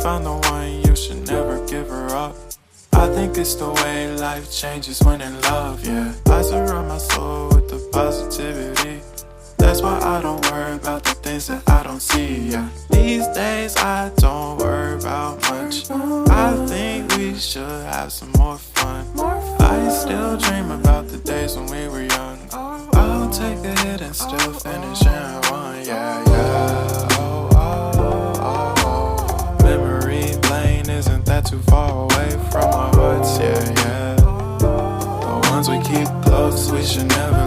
found the one, you should never give her up. I think it's the way life changes when in love, yeah. I surround my soul with the positivity. That's why I don't worry about the things that I don't see, yeah. These days I don't worry about much. I think we should have some more fun. I still dream about the days when we were young. I'll take a hit and still finish in one, yeah, yeah. Oh, oh, oh, oh. Memory lane isn't that too far away from our hearts, yeah, yeah. The ones we keep close, we should never